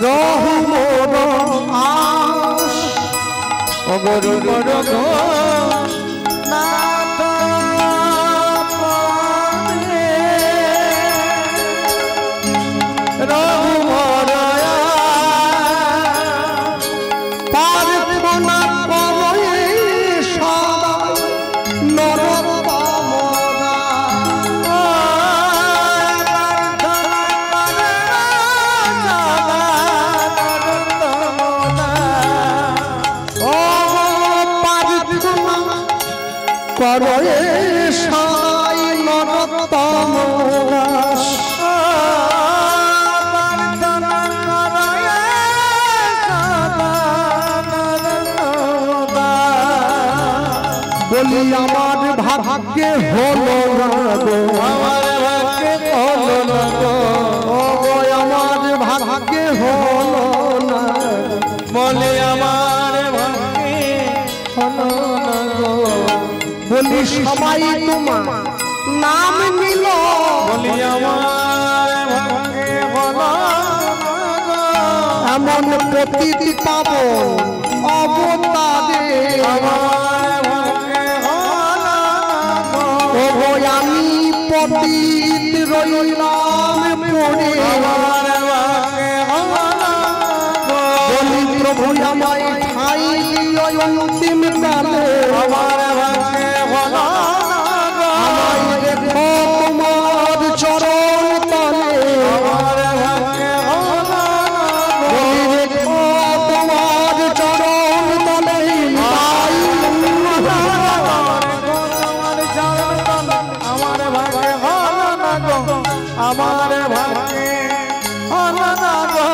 রহমর আশ অগর বড় বলি আমার ভাগ্যে হলো না গো, আমার ভাগ্যে হলো না গো, ও গো আমার ভাগ্যে হলো না, বলি আমার ভাগ্যে হলো না গো। বলি সবাই তোমার নাম নিল, বলি আমার ভাগ্যে হলো না গো। এমন প্রতীতি পাবো অবতারে আমি পতিত রইলাম পড়ে, বলি প্রভু আমায় ঠাই দিও অন্তিম কালে, আমায় রেখো তোমার চরণ তলে, বলি রেখো তোমার চরণ তলে, আমার ভাগ্যে হলো না গো,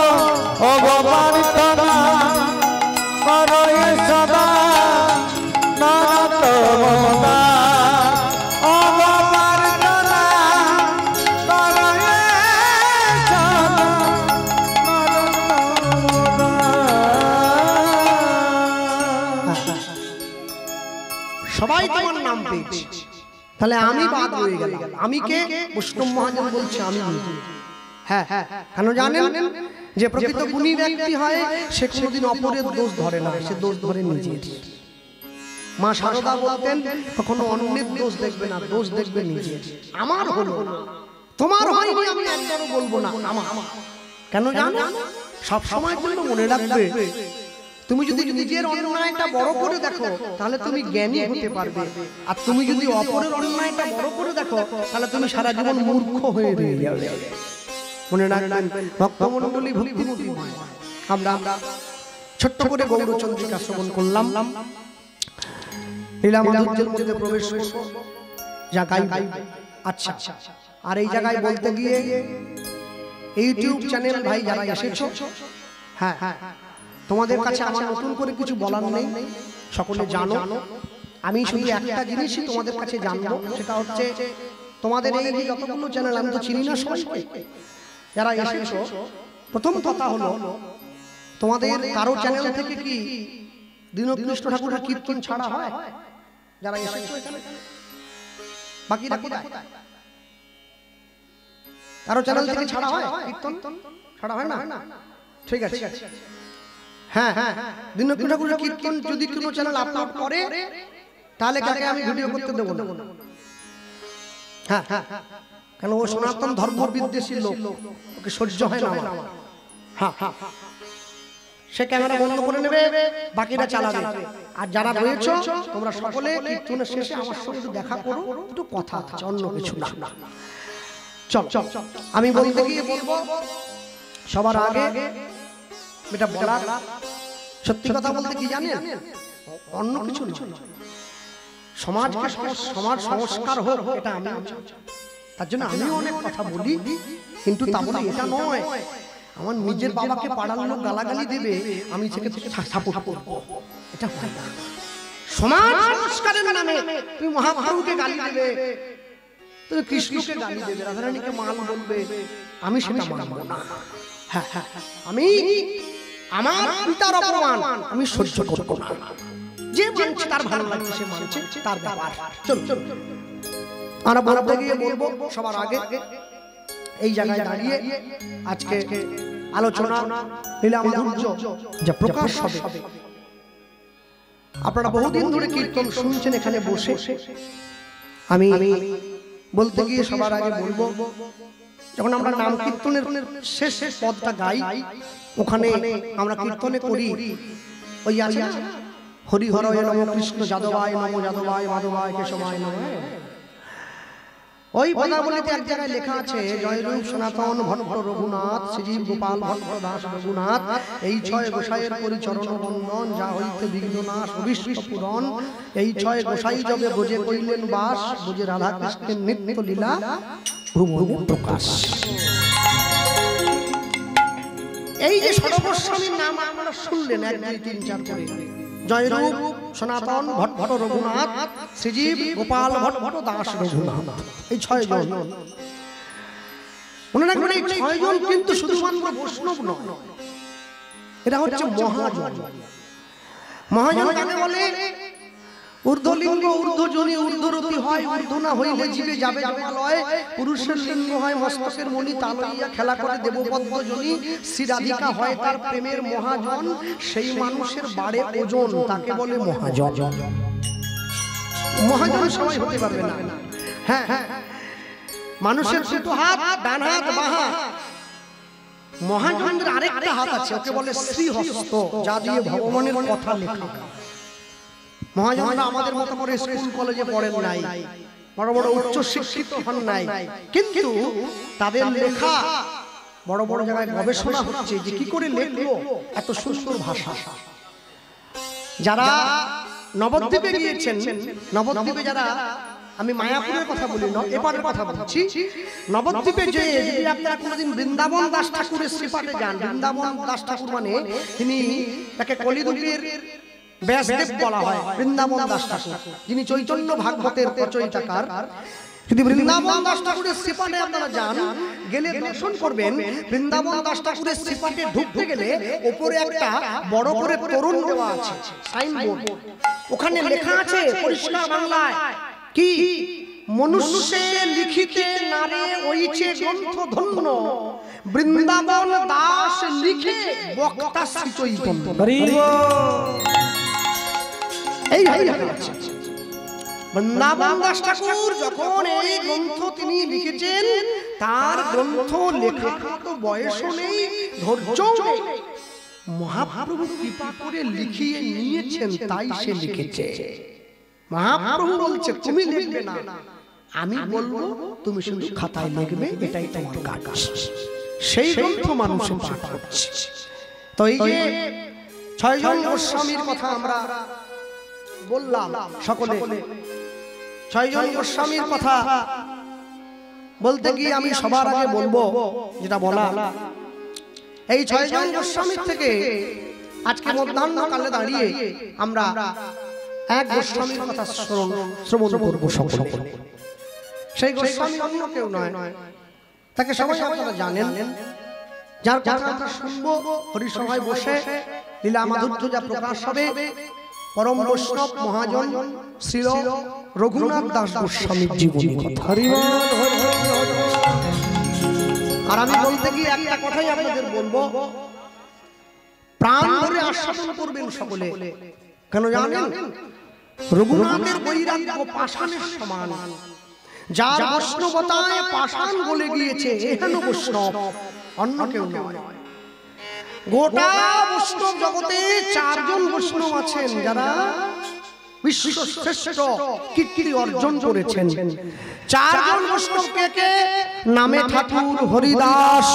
ও গো প্রার্থনা করো সদা নরতমদা, ও গো প্রার্থনা করো সদা নরতমদা। সবাই তোমার নাম পেয়েছে, তাহলে আমি বাদ হয়ে গেলাম। আমি কে? বৈষ্ণব মহাজন বলছে আমি। হ্যাঁ হ্যাঁ, কেন জানেন? যে প্রকৃত গুণী ব্যক্তি হয় সে কোনোদিন অপরের দোষ ধরে না, সে দোষ ধরে নিজের। মা শারদা বলতেন কখনো অন্যের দোষ দেখবে না, দোষ দেখবে নিজের। আমার হলো, তোমার হয়নি আমি একবারও বলবো না আমার। কেন জানো? সব সময় জন্য মনে রাখবে, তুমি যদি নিজের অন্যায়টা বড় করে দেখো তাহলে তুমি জ্ঞানী হতে পারবে, আর তুমি যদি অপরের অন্যায়টা বড় করে দেখো তাহলে তুমি সারা জীবন মূর্খ হয়ে রয়ে যাবে। মনে রাখবেন ভক্তমণ্ডলী ভক্তিমতী মা, আমরা ছোট্ট করে গৌরচন্দ্রিকা শ্রবণ করলাম, লীলা মাধুর্যের মধ্যে প্রবেশ করব জায়গায়। আচ্ছা, আর এই জায়গায় বলতে গিয়ে ইউটিউব চ্যানেল ভাই যারা এসেছো, হ্যাঁ হ্যাঁ, তোমাদের কাছে আমার নতুন করে কিছু বলার নেই, সকলে জানো। আমি শুধু একটা জিনিসই তোমাদের কাছে জানবো, সেটা হচ্ছে তোমাদের এই যতগুলো চ্যানেল, আমি তো চিনি না সবাইকে, যারা এসেছো, প্রথম কথা হলো তোমাদের কারো চ্যানেল থেকে কি দীনকৃষ্ণ ঠাকুরের কীর্তন ছাড়া হয়? যারা এসেছো এখানে, বাকিরা কোথায়? কারো চ্যানেল থেকে ছাড়া হয় কীর্তন? ছাড়া হয় না? ঠিক আছে, হ্যাঁ হ্যাঁ, দীনকৃষ্ণ ঠাকুরের কীর্তন যদি কোনো চ্যানেল আপলোড করে তাহলে কাকে আমি ভিডিও করতে দেবো না। হ্যাঁ হ্যাঁ, কেন ও সনাতন ধর্ম বিদ্বেষী লোক, ওকে সহ্য হয় না। হ্যাঁ হ্যাঁ, সে ক্যামেরা বন্ধ করে নেবে, বাকিরা চালাবে। আর যারা রয়েছে তোমরা সকলে কীর্তনের শেষে আমার সঙ্গে একটু দেখা করো, একটু কথা আছে, অন্য কিছু না। চল চল, আমি বলতে গিয়ে বলবো সবার আগে এটা বলার, সত্যি কথা বলতে কি জানেন, অন্য কিছু না, সমাজকে সমাজ সংস্কার হোক এটা আমি, তার জন্য আমিও অনেক কথা বলি, কিন্তু তা বলে এটা নয় আমার নিজের বাবাকে পাড়ার লোক গালাগালি দেবে আমি থেকে সাপোর্ট করবো, এটা হয় না। সমাজ সংস্কারের নামে তুমি মহাপ্রভুকে গালি দেবে, তুমি কৃষ্ণকে গালি দেবে, রাধারানীকে মাল বলবে, আমি সেটা মানব না। হ্যাঁ হ্যাঁ, আমি আমার পিতার অপমান আমি সহ্য করব না। যে মানছে তার ভালো লাগছে, সে মানছে তার ব্যাপার। চল চল, আমরা বলতে গিয়ে বলবো সবার আগে এই জায়গায় দাঁড়িয়ে আজকে আলোচনা লীলা মাধুর্য যা প্রকাশ হবে। আপনারা বহুদিন ধরে কীর্তন শুনছেন এখানে বসে। আমি বলতে গিয়ে সবার আগে বলবো, যখন আমরা নাম কীর্তনের শেষ পদটা গাই, ওখানে আমরা কীর্তনে করি ওই আছে না, হরি হরয় নমঃ কৃষ্ণ যাদবায় নমঃ যাদবায় মাধবায় কেশবায় নমঃ। ওই পদাবলিতে এক জায়গায় লেখা আছে, জয়রূপ সনাতন ভট্ট রঘুনাথ শ্রীজীব গোপাল ভট্ট দাস রঘুনাথ, এই ছয় গোসাইয়ের পরিচরণ বন্দন, যা হইতে বিঘ্ননাশ অবিশ্ব পুরন। এই ছয় গোসাই যবে ব্রজে কইলেন বাস, ব্রজে রাধা কৃষ্ণের নিত্য লীলা ভ্রমণে প্রকাশ। এই যে সর্বস্বামীর নাম আপনারা শুনলেন 1 2 3 4 করে, জয়রূপ সনাতন ভট্ট রঘুনাথ শ্রীজীব গোপাল ভট্ট দাস রঘুনাথ, এই 6 জন। মনে রাখবেন এই 6 জন কিন্তু শুধুমাত্র বৈষ্ণব নয়, এরা হচ্ছে মহাজন। মহাজন কাকে বলে? ঊর্ধ্বলিঙ্গ ঊর্ধ্বজনী ঊর্ধ্বরতি হয়, ঊর্ধ্ব না হইলে জীবে যাবে জমালয়। পুরুষের লিঙ্গ হয় মস্তকের মণি, তালইয়া খেলা করে দেবপদ্মজনী। শ্রী রাধিকা হয় তার প্রেমের মহাজন, সেই মানুষের বাড়ে ওজন, তাকে বলে মহাজন। মহাজন সবাই হতে পারবে না। হ্যাঁ হ্যাঁ, মানুষের দুটো হাত, ডান হাত বাঁ হাত। মহাজনের আরেকটা হাত আছে, ওকে বলে শ্রীহস্ত, যা দিয়ে ভগবানের কথা লেখা। মহাজনরা আমাদের মতো করে স্কুল কলেজে পড়েন নাই, বড় বড় উচ্চ শিক্ষিত হন নাই, কিন্তু তাদের লেখা বড় বড় জায়গায় গবেষণা হচ্ছে যে কি করে লেখলো এত সুন্দর ভাষা। যারা নবদ্বীপে গিয়েছেন, নবদ্বীপে যারা, আমি মায়াপুরের কথা বলি না, এপারের কথা বলছি। নবদ্বীপে যে যদি আপনারা কোনোদিন বৃন্দাবন দাস ঠাকুরের শ্রীপাঠে যান, বৃন্দাবন দাস ঠাকুর মানে তিনি তাকে কলিযুগের ব্যাসদেব বলা হয়, বৃন্দাবন দাস ঠাকুর, যিনি চৈতন্য ভাগবতের রচয়িতাকার। যদি বৃন্দাবন দাস ঠাকুরের শ্রীপাঠে আপনারা যান, গেলে দর্শন করবেন, বৃন্দাবন দাস ঠাকুরের শ্রীপাঠে ঢুকতে গেলে উপরে একটা বড় করে তরুণ দেওয়া আছে, সাইনবোর্ড। ওখানে লেখা আছে পরিষ্কার বাংলায়, কি? মনুষ্যে লিখিতে নারে ওইছে গ্রন্থ ধন্য, বৃন্দাবন দাস লিখে বক্তা শ্রী চৈতন্য। এই বৃন্দাবন দাস ঠাকুর যখন এই গ্রন্থ তিনি লিখেছেন, তার গ্রন্থ লেখা তো বয়স নেই, ধৈর্য নেই, মহাপ্রভু কৃপা করে লিখিয়ে নিয়েছেন, তাই সে লিখেছে। মহাপ্রভু বলছে তুমি লিখবে না, আমি বলবো তুমি শুধু খাতায় লিখবে, এটাই তোমার কাজ। সেই গ্রন্থ মানুষের পাঠ করছে। তো এই যে 6 জন গোস্বামীর কথা আমরা বললাম, সকলে 6 জন গোস্বামীর কথা বলতে গিয়ে আমি সবার আগে বলবো যেটা বলা, এই 6 জন গোস্বামীর থেকে আজকে মধ্যাহ্নকালে দাঁড়িয়ে আমরা এক গোস্বামীর কথা শ্রবণ করব সকলে। সেই গোস্বামী অন্য কেউ নয়, তাকে সবাই আপনারা জানেন, যার কথা আমরা শুনবো হরিসভায় বসে, লীলা মাধুর্য যা প্রকাশ হবে, পরম বৈষ্ণব মহাজন শ্রী রঘুনাথ দাস গোস্বামীর জীবনী কথা। আর আমি বলতে গিয়ে একটা কথাই আপনাদের বলবো, প্রাণ ভরে আস্বাদন করবেন সকলে। কেন জানেন? রঘুনাথের বৈরাগ্য পাষাণের সমান, যার বৈষ্ণবতায় পাষাণ গলে গিয়েছে, এহেন বৈষ্ণব অন্য কেউ নয়। গোটা বৈষ্ণব জগতে 4 জন বৈষ্ণব আছেন যারা বিশ্বশ্রেষ্ঠ কীর্তি অর্জন করেছেন। 4 জন বৈষ্ণব কে কে? নামে ঠাকুর হরিদাস,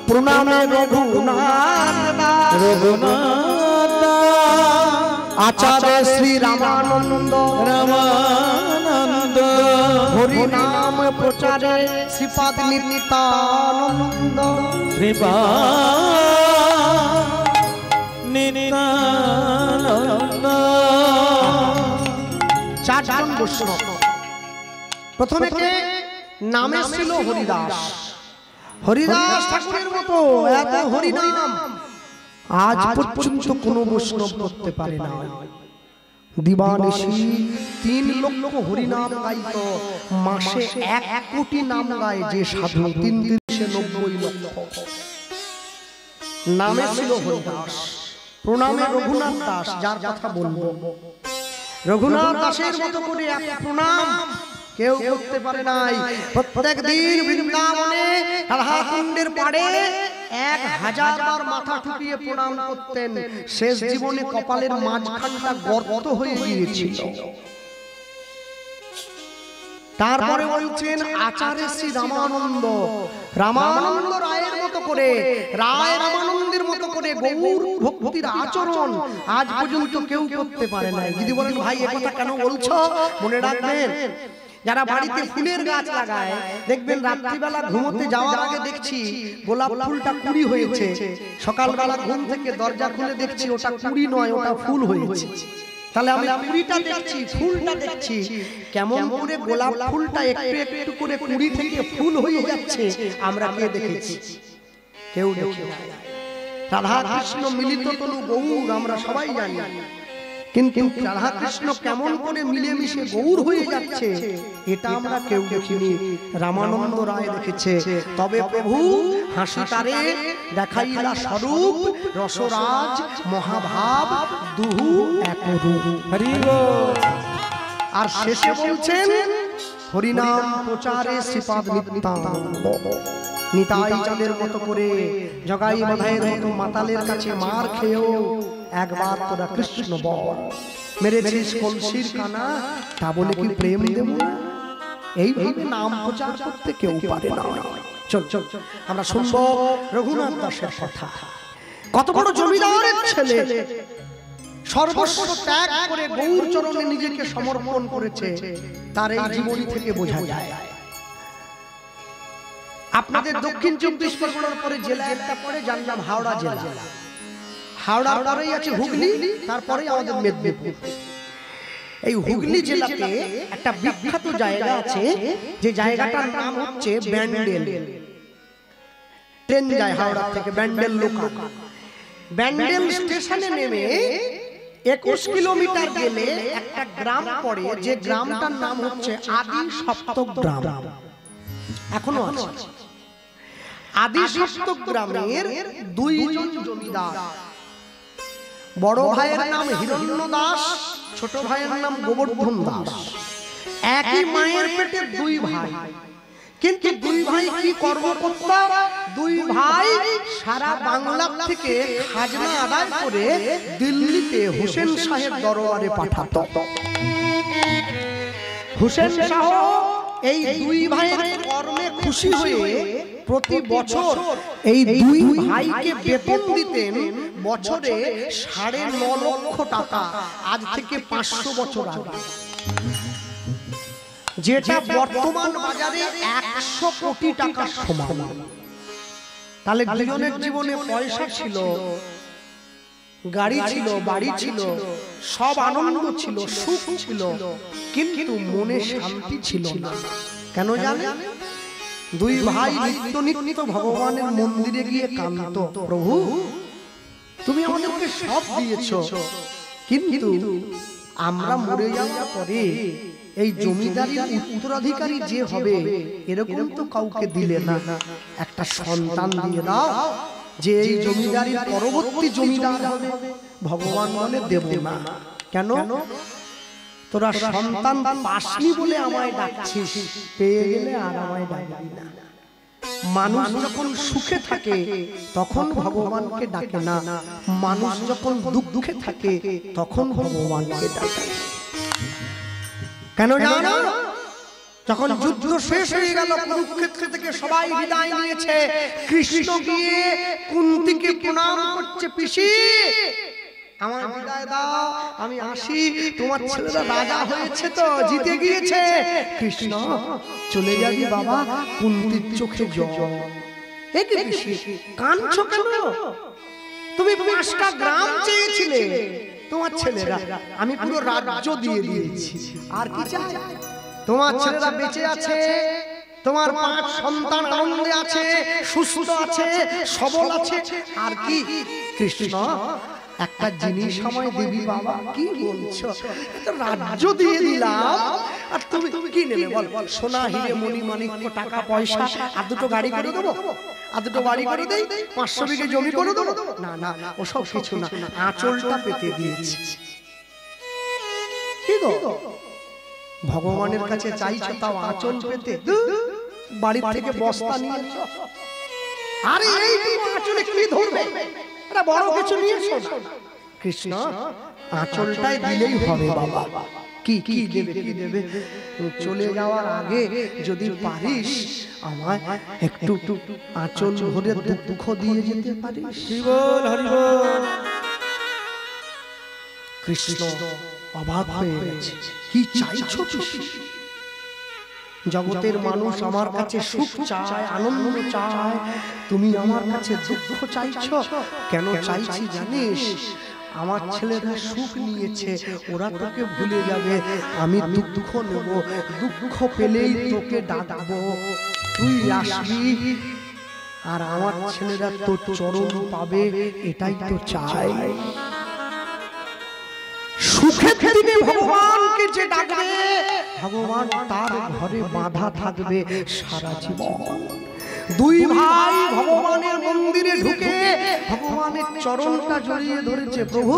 প্রণামে রঘুনাথ, আচার্য শ্রী রামানন্দ, হরিনাম প্রচারে শ্রীপাদ নিত্যানন্দ, নিত্যানন্দ। 4 জন বৈষ্ণব। প্রথমে কে? নামে ছিল হরিদাস। হরিদাস ঠাকুরের মতো এত হরিনাম আজ পর্যন্ত কোন বৈষ্ণব করতে পারে না। দিবানিশি 3 লক্ষ হরিনাম গাইতো, মাসে 1 কোটি নাম গায় যে সাধু, 3 দিন 90 লক্ষ। নামে ছিল হরিদাস, প্রণামে রঘুনাথ দাস। যার কথা বলবো, রঘুনাথ দাসের মতো করে এক প্রণাম কেউ করতে পারে নাই। প্রত্যেক দিন বৃন্দাবনে রাধাকুণ্ডের পাড়ে 1000 বার মাথা ঠুকিয়ে প্রণাম করতেন। শেষ জীবনে কপালের মাঝখানটা গর্ত হয়ে গিয়েছিল। তারপরে বলছেন আচার্য শ্রী রামানন্দ, রামানন্দ রায়ের মতো করে, রায় রামানন্দের মতো করে গৌর ভক্তির আচরণ আজ পর্যন্ত কেউ করতে পারে নাই। যদি বলেন ভাই এ কথা কেন বলছো, মনে রাখবেন যারা বাড়িতে ফুলের গাছ লাগায় দেখবেন রাত্রিবেলা ঘুমোতে যাওয়ার আগে দেখছি গোলাপ ফুলটা কুড়ি হয়েছে, সকালবেলা ঘুম থেকে দরজা খুলে দেখছি ওটা কুড়ি নয়, ওটা ফুল হয়েছে। তাহলে আমি কুড়িটা দেখছি, ফুলটা দেখছি, কেমন করে গোলাপ ফুলটা একটু একটু করে কুড়ি থেকে ফুল হয়ে যাচ্ছে আমরা কে দেখেছি? কেউ দেখি না। রাধা কৃষ্ণ মিলিত তনু গৌর আমরা সবাই জানি, কিন্তু রাধা কৃষ্ণ কেমন করে মিলেমিশে গৌর হয়ে যাচ্ছে এটা আমরা কেউ দেখিনি। রামানন্দ রায় দেখেছে। তবে প্রভু হাসি তারে দেখাইলা স্বরূপ, রসরাজ মহাভাব দুহু এক রূপ। হরি বল। আর শেষে বলছেন হরিনাম প্রচারে শ্রীপাদ নিত্যানন্দ। নিতাই চাঁদের মতো করে জগাই মাধাইয়ের মতো মাতালের কাছে মার খেয়েও একবার তোরা কৃষ্ণ বল, মেরেছিস কলসির কানা, তা বলে কি প্রেম দেব না? এইভাবে নাম প্রচার করতে কেউ পারে না। চল চল আমরা শুনবো রঘুনাথ দাসের কথা। কত বড় জমিদারের ছেলে, সর্বস্ব ত্যাগ করে গৌর চরণে নিজেকে সমর্পণ করেছে, তার এই জীবনী থেকে বোঝা যায়। আপনাদের দক্ষিণ 24 পরগনার পরে জেলা একটা পরে, যার নাম হাওড়া জেলা। হাওড়ার পরেই আছে হুগলি, তারপরেই আমাদের মেদিনীপুর। এই হুগলি জেলাতে একটা বিখ্যাত জায়গা আছে, যে জায়গাটার নাম হচ্ছে ব্যান্ডেল। ট্রেন যায় হাওড়া থেকে ব্যান্ডেল লোকাল। ব্যান্ডেল স্টেশনে নেমে 21 কিলোমিটার গেলে একটা গ্রাম পড়ে, যে গ্রামটার নাম হচ্ছে আদি সপ্তক গ্রাম। এখনো আছে। আদি সপ্তক গ্রামের 2 জন জমিদার। বড় ভাইয়ের নাম হিরণ্য দাস, ছোট ভাইয়ের নাম গোবর্ধন দাস। একই মায়ের পেটে 2 ভাই, কিন্তু 2 ভাই কি কর্ম করতাম? 2 ভাই সারা বাংলা থেকে খাজনা আদায় করে দিল্লিতে হোসেন শাহের দরবারে পাঠাতো। হোসেন শাহ এই 2 ভাইয়ের কর্মে খুশি হয়ে প্রতি বছর এই 2 ভাইকে বেতন দিতেন বছরে 9.5 লক্ষ টাকা। আজ থেকে 500 বছর আগে, যেটা বর্তমান বাজারে 100 কোটি টাকা সমান। তাহলে দুজনের জীবনে পয়সা ছিল, গাড়ি ছিল, বাড়ি ছিল, সব আনন্দ ছিল, সুখ ছিল, কিন্তু মনে শান্তি ছিল না। কেন জানেন? 2 ভাই নিত্য নিত্য ভগবানের মন্দিরে গিয়ে কাঁদতো, প্রভু তুমি আমাদেরকে সব দিয়েছো, কিন্তু আমরা মরে যাওয়ার পরে এই জমিদারির উত্তরাধিকারী যে হবে এরকম তো কাউকে দিলে না, একটা সন্তান দিয়ে দাও যে এই জমিদারির পরবর্তী জমিদার হবে। ভগবান বলে দেব না। কেন? তোরা সন্তান পাসনি বলে আমায় ডাকছিস, পেয়ে গেলে আর আমায় ডাকবি না। মানুষ যখন সুখে থাকে তখন ভগবানকে ডাকে না, মানুষ যখন দুঃখে থাকে তখন ভগবানকে ডাকে। কেন জানো? যখন যুদ্ধ শেষ হয়ে গেল, কুরুক্ষেত্র থেকে সবাই বিদায় নিয়েছে, কৃষ্ণ গিয়ে কুন্তিকে প্রণাম করছে, পিসি আমার বিদায় দাও, আমি আসি, তোমার ছেলেরা রাজা হয়েছে তো, জিতে গিয়েছে। কৃষ্ণ চলে যাবি বাবা? কুন্তির চোখে জল। এ কি পিসি কাঁদছো কেন? তুমি 5টা গ্রাম চেয়েছিলে তোমার ছেলেরা, আমি পুরো রাজ্য দিয়ে দিয়েছি, আর কি চাই? তোমার ছেলেরা বেঁচে আছে, তোমার 5 সন্তান আনন্দে আছে, সুস্থ আছে, সবল আছে, আর কি? কৃষ্ণ একটা জিনিস সময় দেবী বাবা। কি বলছো? রাজ্য দিয়ে দিলাম, আর তুমি কি নেবে বল? সোনা হিরে মণি মাণিক্য টাকা পয়সা আর দুটো গাড়ি করে দেবো, আর দুটো বাড়ি করে দেই, 500 বিঘে জমি করে দেবো? না না, ওসব কিছু না, আঁচলটা পেতে দিয়েছি। কি গো ভগবানের কাছে চাইছো তাও আঁচল পেতে? বাড়ি থেকে বস্তা নিয়েছ, আরে এইটুকু আঁচলে কি ধরবে? এটা বড় কিছু নিয়েছো না। কৃষ্ণ আঁচলটাই দিলেই হবে বাবা। কি কি দেবে, কি দেবে? চলে যাওয়ার আগে যদি পারিস আমায় একটু আঁচল ভরে দুঃখ দিয়ে যেতে পারিস। বল হরি বল। কৃষ্ণ অবাক হয়ে গেছে, কি চাইছো তুমি? জগতের মানুষ আমার কাছে সুখ চায়, আনন্দ চায়, তুমি আমার কাছে দুঃখ চাইছো কেন? চাইছি জানিস? আমার ছেলেরা সুখ নিয়েছে, ওরা তোকে ভুলে যাবে, আমি দুঃখ নেব, দুঃখ পেলেই তোকে ডাকবো, তুই আসবি আর আমার ছেলেরা তোর চরণ পাবে, এটাই তো চাই। সুখের দিনে ভগবানকে যে ডাকবে, ভগবান তার ঘরে বাঁধা থাকবে সারা জীবন। দুই ভাই ভগবানের মন্দিরে ঢুকে ভগবানের চরণটা জড়িয়ে ধরেছে। প্রভু,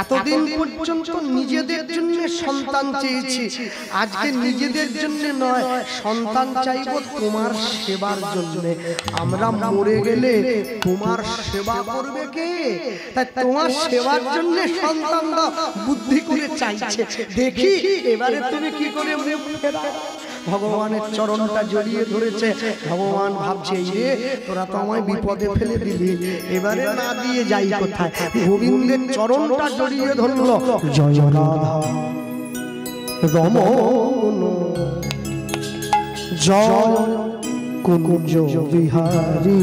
এতদিন পর্যন্ত নিজেদের জন্য সন্তান চেয়েছি, আজকে নিজেদের জন্য নয়, সন্তান চাইব তোমার সেবার জন্য। আমরা মরে গেলে তোমার সেবা করবে কে? তাই তোমার সেবার জন্য সন্তান দাও, বুদ্ধি করে চাইছে, দেখি এবারে তুমি কি করে মুখ ফেরাও। ভগবানের চরণটা জড়িয়ে ধরেছে। ভগবান ভাবছে, রে তোরা তো আমায় বিপদে ফেলে দিলি, এবারে না দিয়ে যাই কোথায়? গোবিন্দের চরণটা জড়িয়ে ধরলো। জয় রাধা রমণ জয় কুঞ্জ বিহারী,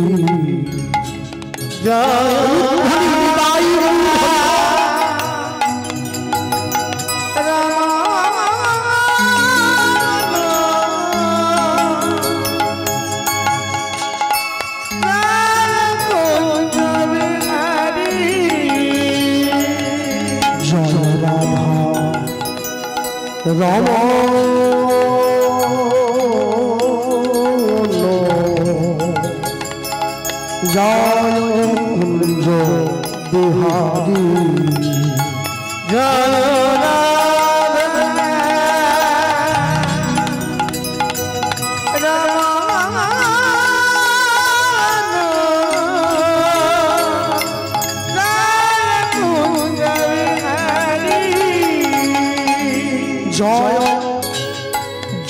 রমণ জয় কুঞ্জ বিহারী, জয় জয়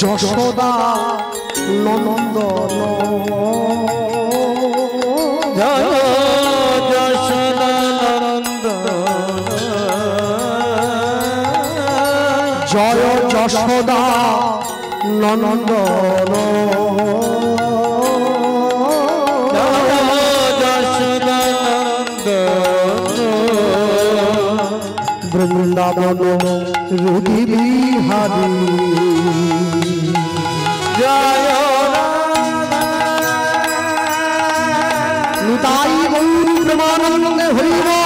যশোদা নন্দন, জয় যশোদা নন্দন, জয় যশোদা নন্দন, জয় যশোদা নন্দন, বৃন্দাবন হৃদি বিহারী, জয় নিতাই গৌর প্রেমানন্দে হরি বল।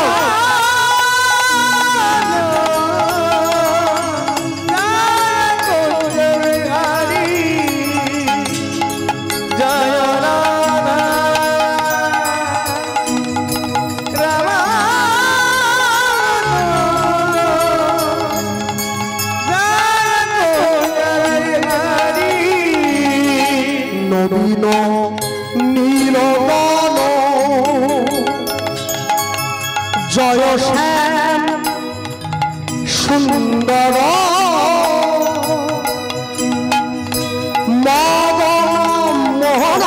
নবীন নীলবন জয় শ্যাম সুন্দর, মদন মোহন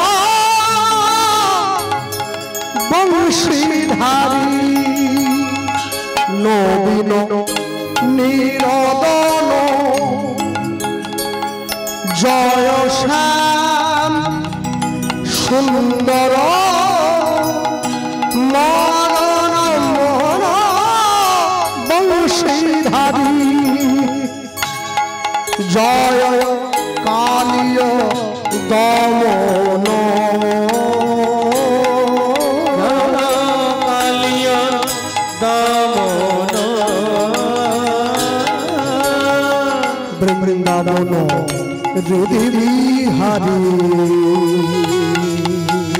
বংশীধারী, নবীন নীলবন জয় শ্যাম সুন্দর, মদন মোহন বংশীধারী, জয় কালীয় দমন, কালীয় দমন, বৃন্দা বৃন্দাবন হৃদি বিহারী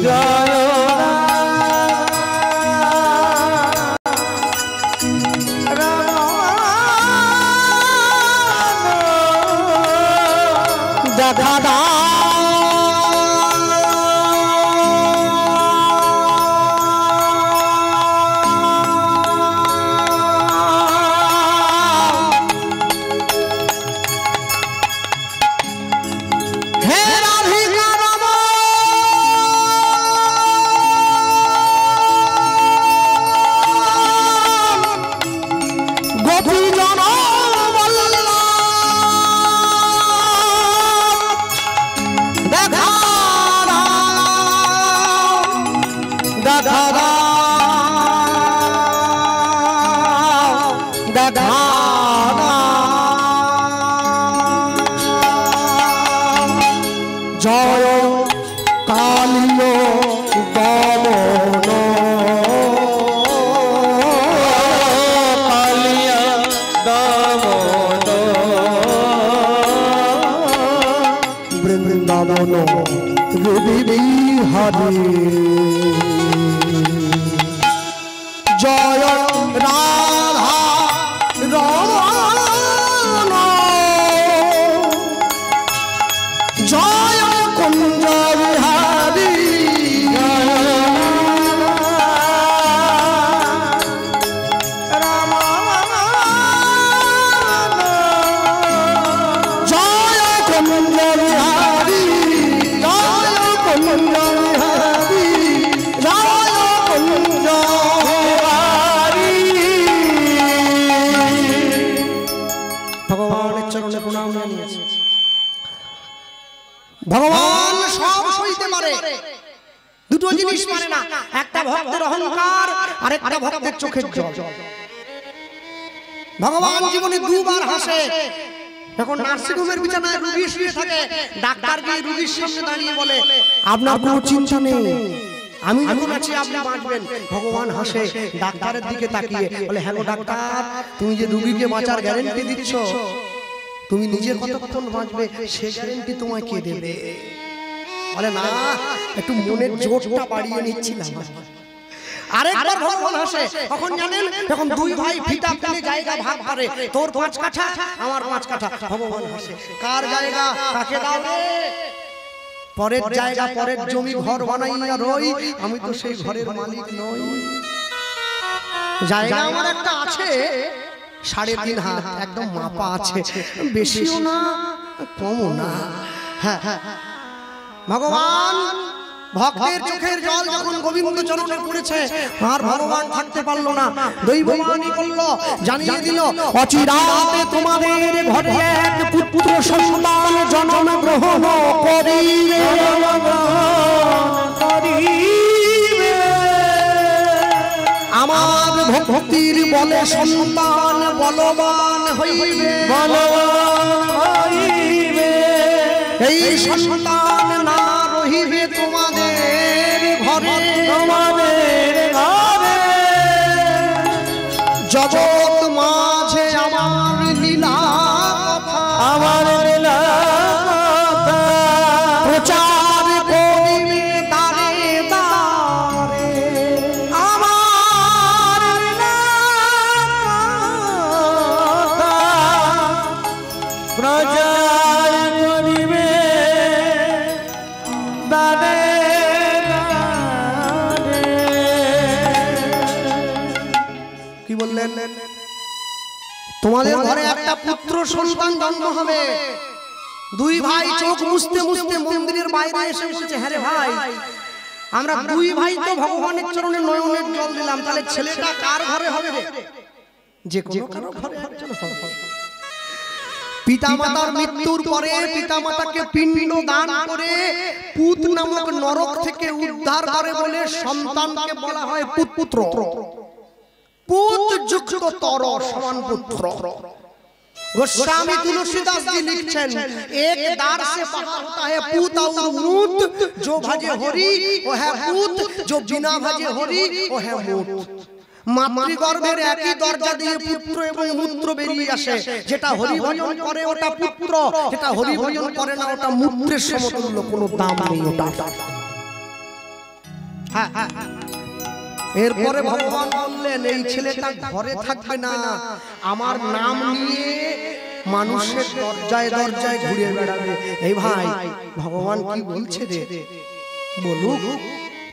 জয় দেখা জয় কালিয় দমন কালিয়া দমন বৃন্দাবন হৃদি বিহারী জয় রাধা রমণ জয় কুঞ্জ বিহারী জয় কুঞ্জ বিহারী জয় কুঞ্জ বিহারী জয় কুঞ্জ বিহারী ভগবানের চরণে প্রণাম জানিয়েছি। ভগবান সব সইতে পারে, দুটো জিনিস মানে না, একটা ভক্তের অহংকার আর একটা ভক্তের চোখের জল। ভগবান জীবনে দুবার হাসে, এখন নার্সিংহোমের বিছানায় রোগী শুয়ে থাকে, ডাক্তার গিয়ে রোগীর সামনে দাঁড়িয়ে বলে আপনার কোনো চিন্তা নেই, আমি যখন আছি আপনি বাঁচবেন। ভগবান হাসে ডাক্তারের দিকে তাকিয়ে বলে হ্যাঁ গো ডাক্তার, তুমি যে রোগীকে বাঁচার গ্যারান্টি দিচ্ছ, তুমি নিজে কতক্ষণ বাঁচবে সে গ্যারান্টি তোমায় কে দেবে? বলে না, একটু মনের জোরটা বাড়িয়ে নিচ্ছিলাম। আরেকবার ভগবান হাসে, কখন জানেন? যখন দুই ভাই ফিতা ফেলে জায়গা ভাগ করে, তোর 5 কাঠা আমার 5 কাঠা। ভগবান হাসে, কার জায়গা কাকে দাও রে? পরের জায়গা পরের জমি ঘর বানাইয়া রই, আমি তো সেই ঘরের মালিক নই। জায়গা আমার একটা আছে 3.5 হাত, একদম মাপা আছে, বেশিও না কমও না। হ্যাঁ হ্যাঁ, ভগবান ভক্তের চোখের জল যখন গোবিন্দ চরণে পড়েছে, আর ভগবান থাকতে পারলো না, দৈববাণী করলো, জানিয়ে দিল অচিরাতে তোমাদের ঘরে এক পুত্র সন্তান জন্ম গ্রহণ করিবে। আমার ভক্তির বলে সন্তান বলবান হইবে, বলবান হইবে। এই সন্তান না রহিবে তোমাদের ঘরে, তোমাদের ঘরে। জগৎ মাঝে আমার লীলা কথা, আমার লীলা কথা প্রচার করিবে দারে দারে। আমার লীলা কথা প্রচার করিবে দারে দারে। কি বললেন? তোমাদের ঘরে একটা পুত্র সন্তান জন্ম হবে। দুই ভাই চোখ মুছতে মুছতে মন্দিরের বাইরে এসে বলছে হ্যাঁ রে ভাই, আমরা দুই ভাই তো ভগবানের চরণে নয়নের জল দিলাম, তাহলে ছেলেটা কার ঘরে হবে রে? যে কোনো কারো ঘরে হবে। পিতামাতার মৃত্যুর পরে পিতামাতাকে পিণ্ড দান করে পুত নামক নরক থেকে উদ্ধার করে বলে সন্তানকে বলা হয় পুত্র। পুত যুক্ত তর সমান পুত্র। गोस्वामी तुलसीदास जी लिखছেন एक दार से बाहर होता है पूत और मूत, जो भजे हरि वो है पूत, जो बिना भजे हरि वो है मूत। মাতৃগর্ভের একই দরজা দিয়ে পুত্র এবং মূত্র বেরিয়ে আসে। যেটা হরিভজন করে ওটা পুত্র, যেটা হরিভজন করে না ওটা মূত্রের সমতুল্য, কোনো দাম নেই ওটা। হ্যাঁ হ্যাঁ, এরপরে ভগবান বললেন এই ছেলেটা ঘরে থাকবে না, আমার নাম নিয়ে মানুষের দরজায় দরজায় ঘুরে বেড়াবে। এই ভাই ভগবান কি বলছে রে বলুক,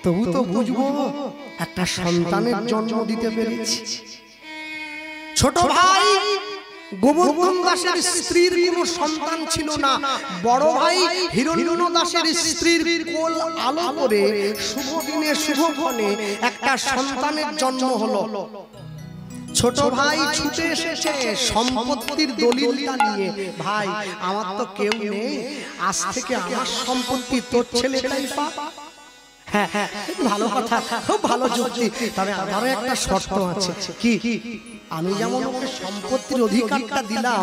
তবু তো বুঝবো একটা সন্তানের জন্ম দিতে পেরেছি। ছোট ভাই গোবর্ধন দাসের স্ত্রীর কোনো সন্তান ছিল না। বড় ভাই হিরণ্য দাসের স্ত্রীর কোল আলো করে শুভ দিনে শুভক্ষণে একটা সন্তানের জন্ম হলো। ছোট ভাই ছুটে এসেছে সম্পত্তির দলিলটা নিয়ে, ভাই আমার তো কেউ নেই, আজ থেকে আমার সম্পত্তি তোর ছেলেটাই পাবে। হ্যাঁ হ্যাঁ, ভালো কথা, খুব ভালো যুক্তি, তবে আমারও একটা শর্ত আছে। কি? আমি যেমন ওকে সম্পত্তির অধিকারটা দিলাম,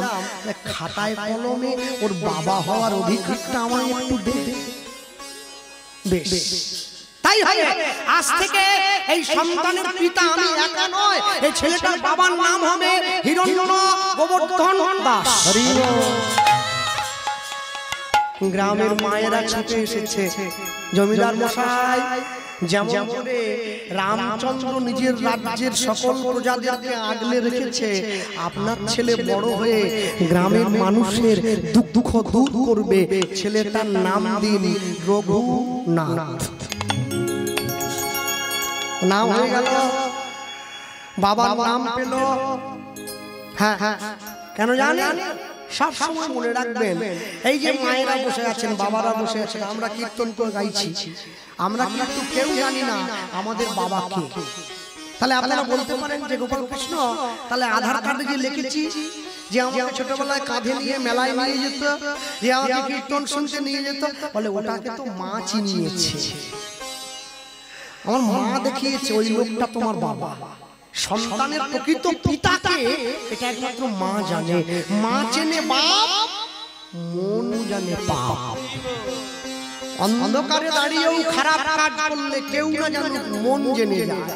খাতায় কলমে ওর বাবা হওয়ার অধিকারটা আমায় একটু দে। বেশ, তাই হবে। আজ থেকে এই সন্তানের পিতা আমি একা নয়, এই ছেলেটার বাবার নাম হবে হিরণ্য গোবর্ধন দাস। গ্রামের মায়েরা ছুটে এসেছে, জমিদার মশাই যেমন করে রামচন্দ্র নিজের রাজ্যের সকল প্রজাদেরকে আগলে রেখেছে, আপনার ছেলে বড় হয়ে গ্রামের মানুষের দুঃখ দূর করবে, ছেলেটার নাম দিন রঘুনাথ। নাম হয়ে গেল, বাবার নাম পেল। হ্যাঁ হ্যাঁ, কেন জানেন? সব সময় মনে রাখবেন, এই যে মায়েরা বসে আছেন, বাবারা বসে আছেন, আমরা কীর্তন করে গাইছি, আমরা কিন্তু কেউ জানি না আমাদের বাবা কে। তাহলে আপনারা বলতে পারেন যে গোপাল কৃষ্ণ, তাহলে আধার কার্ডে যে লিখেছি যে আমাকে ছোটবেলায় কাঁধে নিয়ে মেলায় নিয়ে যেত, যে আমাকে কীর্তন শুনতে নিয়ে যেত, বলে ওটাকে তো মা চিনিয়েছে, আমার মা দেখিয়েছে, ওই লোকটা তোমার বাবা। সন্তানের প্রকৃত পিতাকে এটা একমাত্র মা জানে। মা চেনে বাপ, মন জানে পাপ। অন্ধকারে দাঁড়িয়েও খারাপ কাজ করলে কেউ না জানুক, মন জেনে যায়।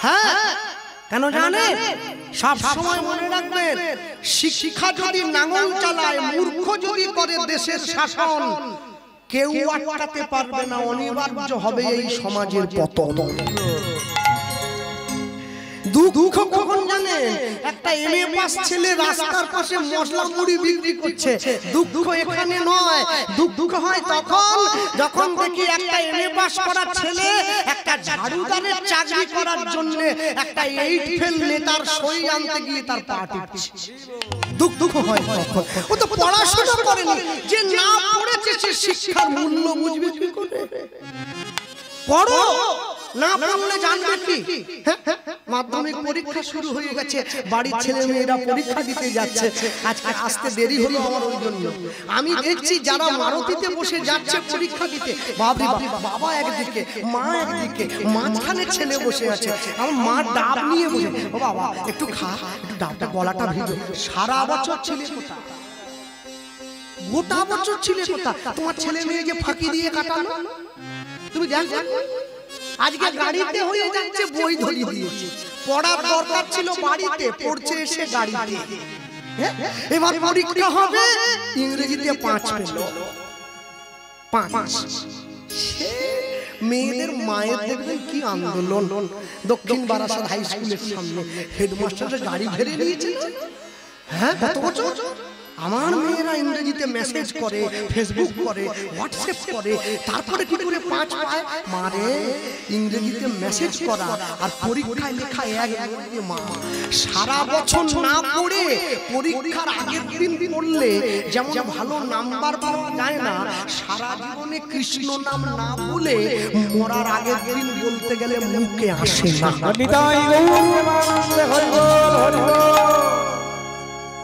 হ্যাঁ, কেন জানে? সব সময় মনে রাখবেন, শিক্ষা যদি নাঙল চালায়, মূর্খ যদি করে দেশের শাসন, কেউ আটকাতে পারবে না, অনিবার্য হবে এই সমাজের পতন। দুঃখ কখন জানেন? একটা এমএ পাস ছেলে রাস্তার পাশে মশলা মুড়ি বিক্রি করছে, দুঃখ এখানে নয়, দুঃখ হয় তখন যখন দেখি একটা এমএ পাস করা ছেলে একটা ঝাড়ুদারের চাকরি করার জন্য একটা 8 ফেল নেতার সই আনতে গিয়ে তার পা টিপছে। দুঃখ হয় তখন। ও তো পড়াশোনা করেনি, যে না পড়েছে সে শিক্ষার মূল্য বুঝবে কি করে? পড়ো, না পড়লে জানবে কি? মাধ্যমিক পরীক্ষা শুরু হয়ে গেছে, বাড়ির ছেলে মেয়েরা পরীক্ষা দিতে যাচ্ছে, আজকে আসতে দেরি হলো আমার ওই জন্য। আমি দেখছি যারা মারুতিতে বসে যাচ্ছে পরীক্ষা দিতে, বাবা একদিকে, মা একদিকে, মাঝখানে ছেলে বসে আছে, আমার মা ডাব নিয়ে বসে, ও বাবা একটু খা, একটু ডাবটা গলাটা ভিজো। সারা বছর ছেলে কোথা, গোটা বছর ছেলে কোথা? তোমার ছেলে মেয়ে যে ফাঁকি দিয়ে কাটানো তুমি দেখো, আজকে গাড়িতে হয়ে যাচ্ছে, বই ধরিয়ে দিয়েছে। পড়ার দরকার ছিল বাড়িতে, পড়ছে এসে গাড়িতে। এবার পরীক্ষা হবে, ইংরেজিতে 5 পেল, 5। মেয়েদের মায়ের দেখবেন কি আন্দোলন। দক্ষিণ বারাসাত হাই স্কুলের সামনে হেডমাস্টারের গাড়ি ঘিরে নিয়েছে। হ্যাঁ, কত বছর আমার মেয়েরা ইংরেজিতে মেসেজ করে, ফেসবুক করে, হোয়াটসঅ্যাপ করে, তারপরে কি করে 5 পায়? মারে ইংরেজিতে মেসেজ করা আর পরীক্ষায় লেখা এক। মা সারা বছর না পড়ে পরীক্ষার আগের দিন পড়লে যেমন ভালো নাম্বার পাওয়া যায় না, সারা জীবনে কৃষ্ণ নাম না বলে মরার আগের দিন বলতে গেলে মুখে আসে না।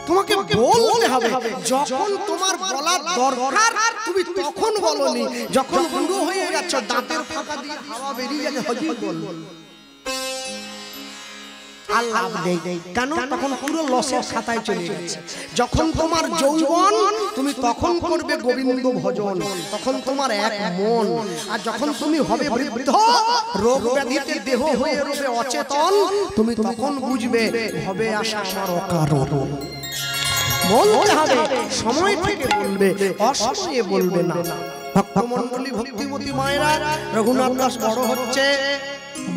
তোমাকে বলতে হবে, যখন তোমার বলার দরকার তুমি তখন বলনি, যখন বুড়ো হয়ে গেছ দাঁতের ফাঁকা দিয়ে হাওয়া বেরিয়ে গেছে হজি বল। আর লাভ নেই। কেন? তখন পুরো লসের খাতায় চলে যাচ্ছে। যখন তোমার যৌবন তুমি তখন করবে গোবিন্দ ভজন, তখন তোমার এক মন। আর যখন তুমি হবে বৃদ্ধ, রোগ ব্যাধিতে দেহ হয়ে রবে অচেতন, তুমি তখন বুঝবে হবে আসা আমার অকারণ। বলতে হবে, সময় থেকে বলবে, অসময়ে বলবে না। ভক্তমণ্ডলী, ভক্তিমতী মায়েরা, রঘুনাথ দাস বড় হচ্ছে।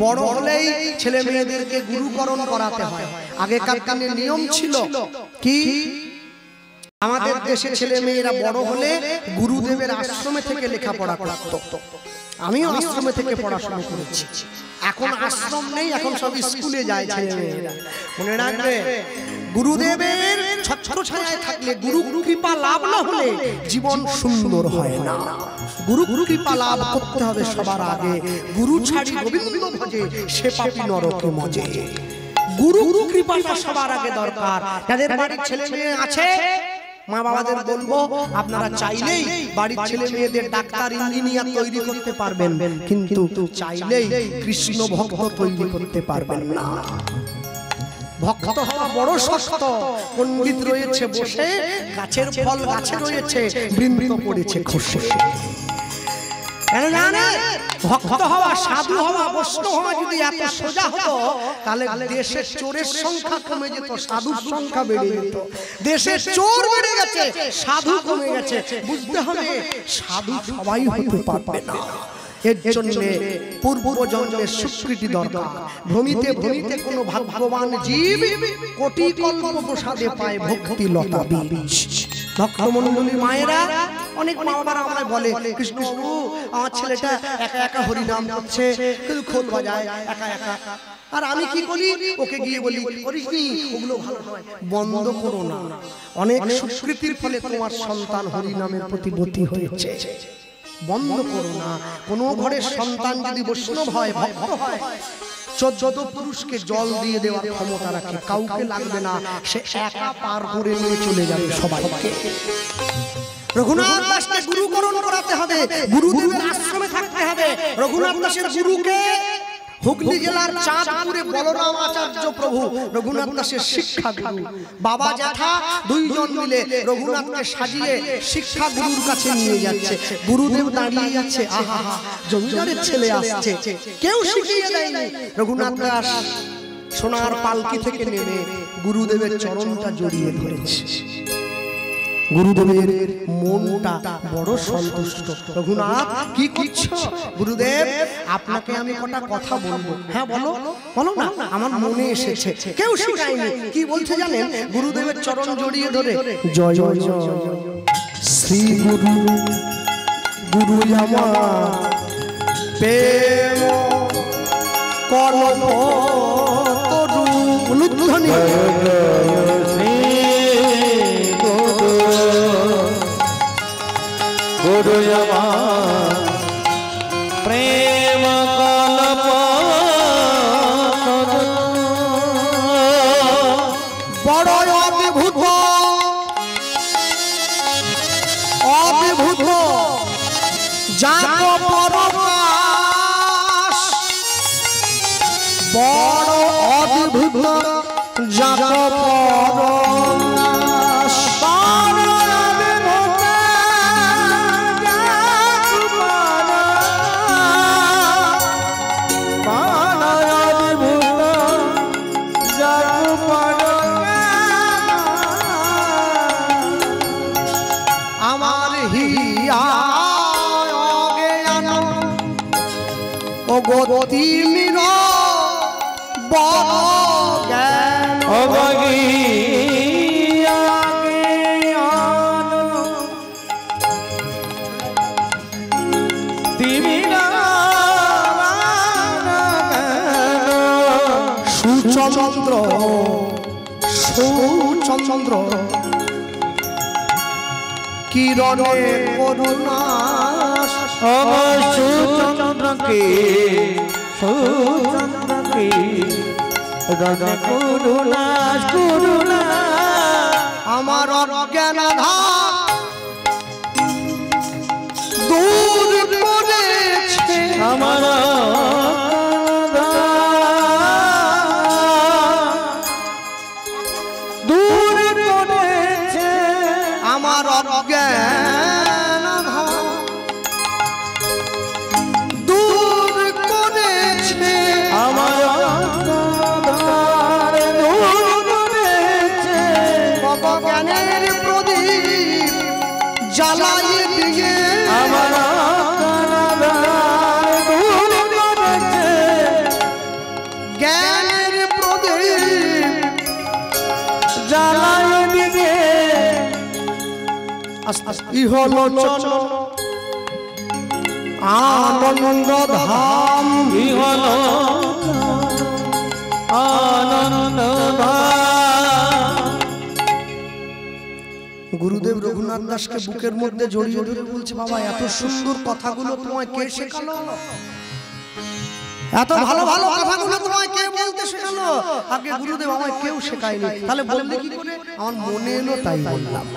বড় হলেই ছেলে মেয়েদেরকে গুরুকরণ করাতে হয়। আগেকার দিনে নিয়ম ছিল কি, আমাদের দেশে ছেলে মেয়েরা বড় হলে গুরুদেবের আশ্রমে থেকে লেখাপড়া করত। আমিও আশ্রমে থেকে পড়াশোনা করেছি। এখন আশ্রম নেই, এখন সব স্কুলে যায় ছেলে মেয়েরা। মনে রাখবে, গুরুদেবের ছত্রছায়ায় থাকলে, গুরু কৃপা লাভ না হলে জীবন সুন্দর হয় না। গুরু কৃপা লাভ করতে হবে সবার আগে। গুরু ছাড়ি গোবিন্দ ভজে, সে পাপী নরকে মজে। গুরু কৃপাটা সবার আগে দরকার। যাদের বাড়ির ছেলে মেয়ে আছে, মা বাবাদের বলবো, আপনারা চাইলেই বাড়ির ছেলে মেয়েদের ডাক্তার, ইঞ্জিনিয়ার তৈরি করতে পারবেন, কিন্তু চাইলেই কৃষ্ণ ভক্ত তৈরি করতে পারবেন না। ভক্ত হওয়া বড় শক্ত। পণ্ডিত রয়েছে বসে, গাছের ফল গাছে রয়েছে, বৃন্দ পড়েছে খসে। ভক্ত হওয়া, সাধু হওয়া, বৈষ্ণব হওয়া যদি এত সোজা হতো, তাহলে দেশের চোরের সংখ্যা কমে যেত, সাধুর সংখ্যা বেড়ে যেত। দেশের চোর বেড়ে গেছে, সাধু কমে গেছে। বুঝতে হবে, সাধু সবাই হতে পারবে না। এর জন্য পূর্বজন্মের স্বীকৃতি দরকার। ভ্রমিতে ভ্রমিতে কোন ভাগ্যবান জীব কোটি কল্প প্রসাদে পায় ভক্তি লতা বীজ। ভক্তমণ্ডলী মায়েরা, অনেক মা বাবারা আমায় বলে, কৃষ্ণবাবু আমার ছেলেটা একা একা হরিনাম করছে, কিন্তু খোল বাজায় একা একা। আর আমি কি করি, ওকে গিয়ে বলি, করিসনি, ওগুলো ভালো নয়, বন্ধ করো না। অনেক স্বীকৃতির ফলে তোমার সন্তান হরিনামের প্রতি ব্রতী হয়েছে, বন্ধ করো না। কোন ঘরের সন্তান যদি বৈষ্ণব হয়, ভক্ত হয়, 14 পুরুষকে জল দিয়ে দেওয়ার ক্ষমতা রাখে, কাউকে লাগবে না, সে একা পার করে নিয়ে চলে যাবে সবাইকে। রঘুনাথ দাসকে গুরুকরণ করাতে হবে, গুরুদেবের আশ্রমে থাকতে হবে। রঘুনাথ দাসের গুরুকে হুগলি জেলার চাঁদপুরে বলরাম আচার্য প্রভু রঘুনাথ দাসের শিক্ষা গুরু। বাবা জ্যাঠা দুইজন মিলে রঘুনাথকে সাজিয়ে শিক্ষা গুরুর কাছে নিয়ে যাচ্ছে। গুরুদেব দাঁড়িয়ে আছে, আহা জমিদারের ছেলে আসছে, কেউ শিখিয়ে দেয়নি। রঘুনাথ দাস সোনার পালকি থেকে নেমে গুরুদেবের চরণটা জড়িয়ে ধরেছে। গুরুদেবের মনটা বড় সন্তুষ্ট। রঘুনাথ কি করছো? গুরুদেব আপনাকে আমি কটা কথা বলবো। হ্যাঁ বলো, বলো না, আমার মনে এসেছে, কেউ শেখায়নি। কি বলছে জানেন? গুরুদেবের চরণ জড়িয়ে ধরে, জয় জয় জয় শ্রী গুরু, গুরু আমার প্রেম কলম তরু লুধ্বনি। গুরু আমার প্রেম কল্প বড় অদ্ভুত, অদ্ভুত যাক পরকাশ, বড় অদ্ভুত যাক পরকাশ, আমার হিয়া অজ্ঞান ও গতি মির বড় জ্ঞান, সুচন্দ্র সুচন্দ্র কিরণে করুণা, সুচন্দ্রকে সুচন্দ্রকে রণে করুণা করুণা, আমার অজ্ঞান আধার দূর করেছে, আমার দিকে আমার কারাগার দূর করেছে জ্ঞানের প্রদীপ জ্বালায় দিকে ইহলোচন আনন্দ ধাম হলো আনন্দ গুরুদেব রঘুনাথ দাসকে বুকের মধ্যে জড়িয়ে ধরে বলছে বাবা এত সুন্দর কথাগুলো তোমায় কে শেখালো এত ভালো ভালো কথাগুলো তোমায় কে বলতে শেখালো আগে গুরুদেব আমায় কেউ শেখায়নি তাহলে বললে কি করে আমার মনে এলো তাই বললাম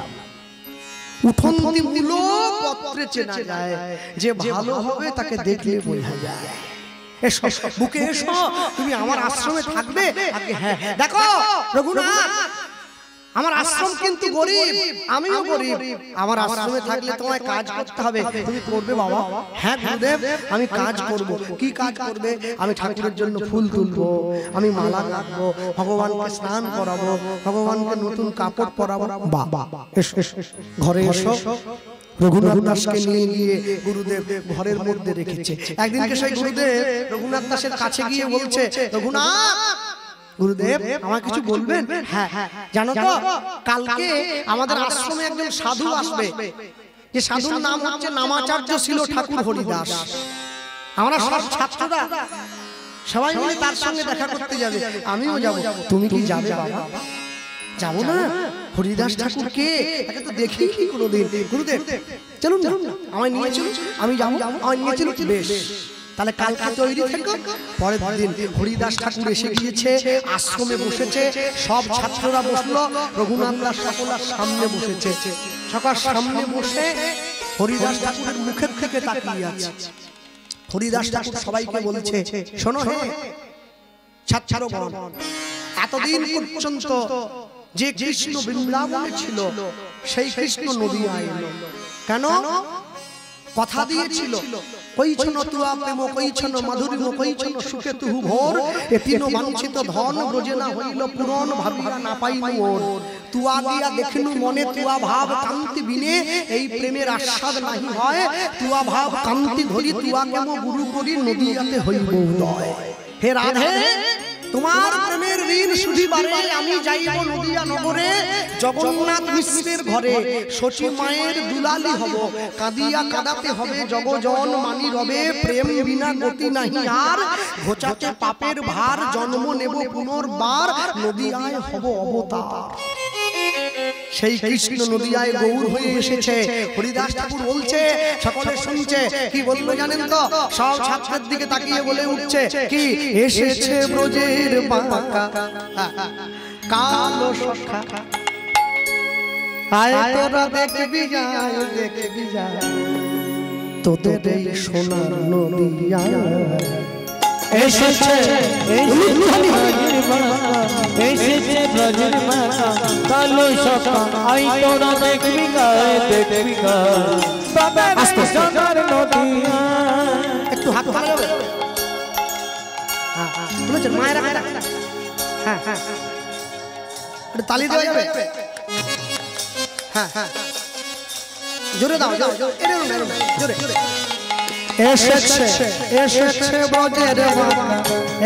উঠন্তি মূলক পত্রে চেনা যায় যে ভালো হবে তাকে দেখলে বোঝা যায় এসো বুকে এসো তুমি আমার আশ্রমে থাকবে আগে হ্যাঁ দেখো রঘুনাথ আমার আশ্রম কিন্তু গরিব আমিও গরিব আমার আশ্রমে থাকলে তোমায় কাজ করতে হবে তুমি করবে বাবা হ্যাঁ গুরুদেব আমি কাজ করব কি কাজ করবে আমি ঠাকুরের জন্য ফুল তুলবো আমি মালা গাঁথবো ভগবানকে স্নান করাবো ভগবানকে নতুন কাপড় পরাবো বাবা এসো ঘরে এসো রঘুনাথ দাসকে নিয়ে গিয়ে গুরুদেব ঘরের মধ্যে রেখেছে একদিনকে সেই গুরুদেব রঘুনাথ দাসের কাছে গিয়ে বলছে রঘুনাথ গুরুদেব আমার কিছু বলবেন হ্যাঁ জানো তো কালকে আমাদের আশ্রমে একজন সাধু আসবে যে সাধুর নাম হচ্ছে নামাচার্য ছিল ঠাকুর হরিদাস আমরা সব ছাত্ররা সবাই মিলে তার সঙ্গে দেখা করতে যাবে আমিও যাব তুমি কি যাবে বাবা যাবো না হরিদাস ঠাকুর কে তাকে তো দেখি কি কোনোদিন গুরুদেব চলুন না আমায় নিয়ে চলুন আমি যাবো আমায় নিয়ে চলুন বেশ তাহলে কালকে তৈরি থেকো পরের দিন হরিদাস ঠাকুর এসে গিয়েছে আশ্রমে বসেছে সব ছাত্ররা বসলো রঘুনাথ দাস সকলের সামনে বসেছে সকাল সামনে বসে হরিদাস ঠাকুরের মুখের থেকে তাকিয়ে আছে হরিদাস ঠাকুর সবাইকে বলছে শোনো হে ছাত্রগণ এতদিন পর্যন্ত যে কৃষ্ণ বৃন্দাবনে ছিল সেই কৃষ্ণ নদিয়ায় এলো কেন কথা দিয়েছিল কইছন তুয়া প্রেম কইছন মাধুরীম কইছন সুখে তুহু ভোর এ তিন বাঞ্ছিত ধন ব্রজে না হইল পূরণ ভাবিয়া না পাইনু ওর তুয়া দিয়া দেখিনু মনে তুয়া ভাব কান্তি বিনে এই প্রেমের আস্বাদ নাহি হয় তুয়া ভাব কান্তি ধরি তুয়া কেম গুরু করি নদিয়াতে হইব উদয় হে রাধে তোমার প্রেমের ঋণ শুধিবারে আমি যাইব নদিয়া নগরে জগন্নাথ মিশ্রের ঘরে শচী মায়ের দুলালি হব কাঁদিয়া কাঁদাতে হবে জগজন মানি রবে প্রেম বিনা গতি নাহি আর ঘোচাতে পাপের ভার জন্ম নেব পুনর্বার নদিয়ায় হব অবতার সেই কৃষ্ণ নদিয়ায় গৌর হয়ে এসেছে হরিদাস ঠাকুর বলছে সকলে শুনছে কি বলবো জানেন তো সব ছাত্রের দিকে তাকিয়ে বলে উঠছে কি এসেছে ব্রজের বাঁকা কালো সখা আয় তোরা দেখবি যায় তোদের এই সোনার নদিয়া এসেছে এসেছে ব্রজের মাতা কালো সখা আই তোরা দেখবি গায় তবে সোনার নদিয়া একটু হাত ভালো যাবে বুঝেছেন মায়েরা হ্যাঁ একটু তালি দেওয়া যাবে হ্যাঁ জোরে দাও জোরে এসেছে ব্রজের মাতা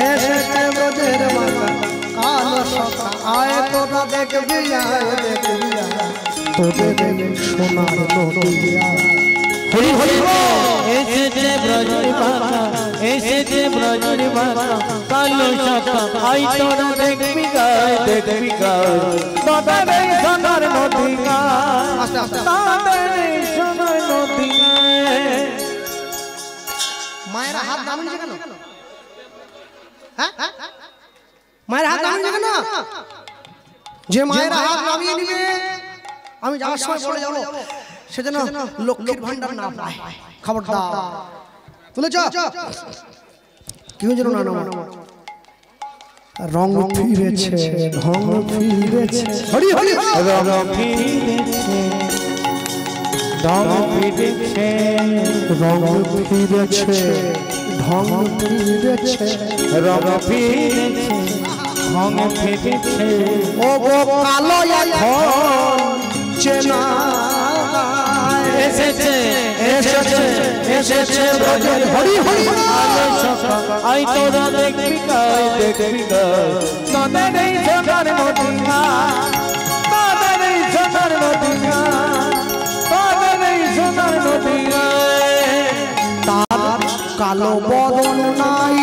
এসেছে ব্রজের মাতা কালো সখা আয় তোরা দেখবি তোদের সোনার নদিয়া হরি হরি এসেছে ব্রজের মাতা এসেছে ব্রজের মাতা কালো সখা আই তোরা দেখবি গায় তবে সোনার নদিয়া তবে সোনার নদিয়া মায়েরা হাত নামিয়ে কেন হ্যাঁ মায়ের হাত নামিয়ে কেন যে মায়েরা হাত নামিয়ে নিবে আমি যাওয়ার সময় বলে যাবো সেজন্য লক্ষ্মীর ভান্ডার না পায় খবরদার বুঝেছ কেউ যেন না নামা রং ফিরেছে ঢং ফিরেছে হরি হরি রং ফিরেছে ঢং ফিরেছে রং ফিরেছে ঢং ফিরেছে রং ফিরেছে ঢং ফিরেছে ও গো কালো এখন চেনা এসেছে এসেছে এসেছে ব্রজের হরি হরি আলো সখা আই তোরা দেখবি গায় দেখবি গায় তোদের এই সোনার নদীয়া তোদের এই সোনার নদীয়া তোদের এই সোনার নদীয়া তার কালো বদন নাই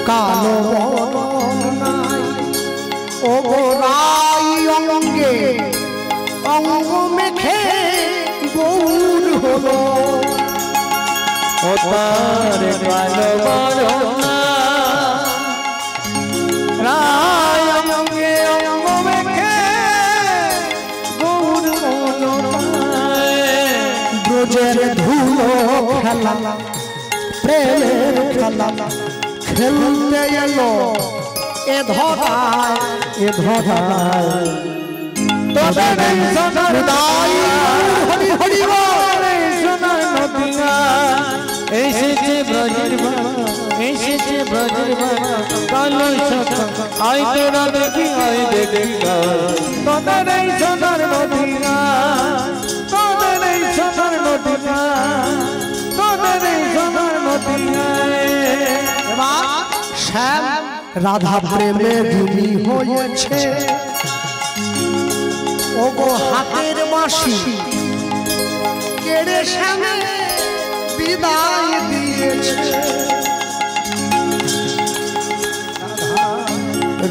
কালো বদন নাই ও গো রাই অঙ্গে অঙ্গ মেখে গৌর হলো ও তার কালো বরনা রায় অঙ্গে অঙ্গ মেখে গৌর হলো ব্রজের ধুলো খেলা প্রেমের খেলা খেলতে এলো এ ধরায় তোদের এই সোনার হরি হরি বল সোনার নদীয়া এসেছে ব্রজের বাবা এসেছে ব্রজের বাবা কালো সখা আই তোরা দেখি আই দেখি তোদের এই সোনার নদীয়া তোদের এই সোনার নদীয়া তোদের এই সোনার নদীয়া এবার শ্যাম রাধা প্রেমে ধুনি হয়েছে ও গো হাতের বাঁশি কেড়ে শ্যামে বিদায় দিয়েছে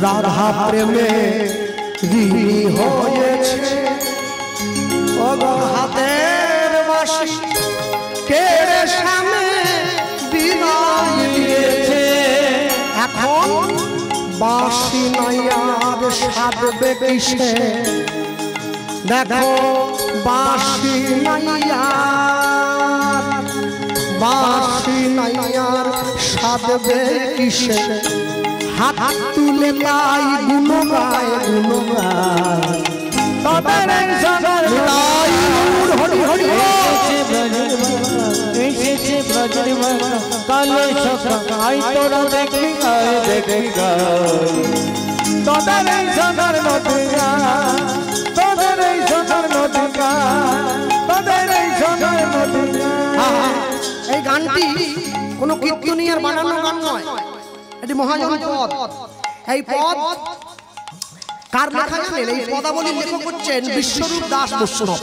রাধা প্রেমে ঋণী হয়েছে ও গো হাতের বাঁশি কেড়ে শ্যামে বিদায় দিয়েছে এখন বাঁশি নাই আর সাধবে কিসে দেখো বাঁশি নাই আর বাঁশি নাই আর সাধবে কিসে হাত তুলে তাই গুণগায় গুণগায় তোদের এই সোনার তাই হরি হরি এসেছে ব্রজের বাবা কালো সখা আই তোরা দেখবি গায় দেখবি গায় তোদের এই সোনার নদীয়া তোদের এই সোনার নদীয়া তোদের এই সোনার নদীয়া এই গানটি কোনো কীর্তনীয়ার বানানো গান নয় এটি মহাজন পদ এই পদ কার লেখা জানেন এই পদাবলীর লেখক হচ্ছেন বিশ্বরূপ দাস বৈষ্ণব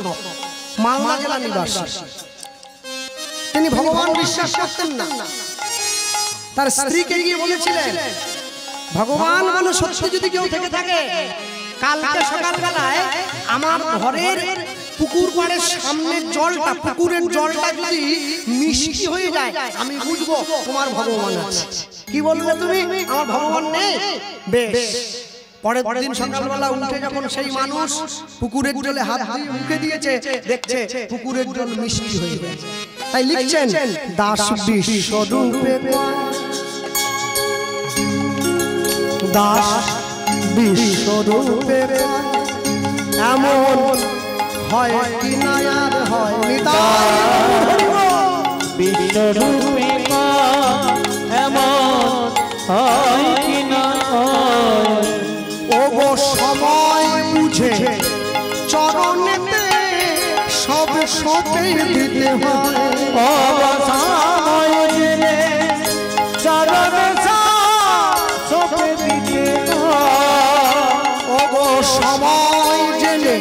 মালদা জেলা নিবাসী তিনি ভগবান বিশ্বাস করতেন না তার স্ত্রীকে গিয়ে বলেছিলেন ভগবান বলে সত্যি যদি কেউ থেকে থাকে কালকে সকালবেলায় আমার ঘরের পুকুর পাড়ের সামনের জলটা পুকুরের জলটা যদি মিষ্টি হয়ে যায় আমি বুঝবো তোমার ভগবান আছে কি বলবে তুমি আমার ভগবান নেই বেশ পরের দিন সকালবেলা উঠে যখন সেই মানুষ পুকুরের জলে হাত দিয়ে মুখে দিয়েছে দেখছে পুকুরের জল মিষ্টি হয়ে গেছে তাই লিখছেন দাস বিশ্বরূপে দাস বিশ্বরূপে এমন হয় কি না আর হয় নিতাই বিশ্বরূপে এমন হয় কি না ও গো সময় বুঝে চরণেতে সব সপে দিতে হয় অবসায় জেনে চরণে সপে দিতে ও গো সময় জেনে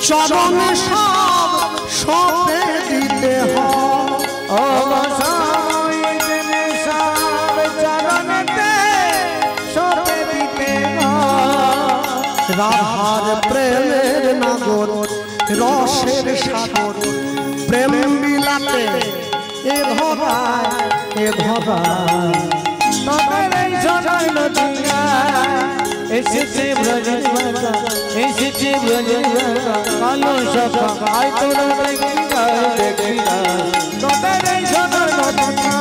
চরণে সব সপে দিতে হয় অবসায় জেনে সব চরণেতে সপে দিতে রাধার প্রেমের নাগর রসের সাগর প্রেম বিলাতে এ ধরায় তোদের এই সোনার নদীয়া এসেছে ব্রজের বাবা এসেছে ব্রজের বাবা কালো সখা আই তোরা দেখবি গায় দেখবি তোদের এই সোনার নদীয়া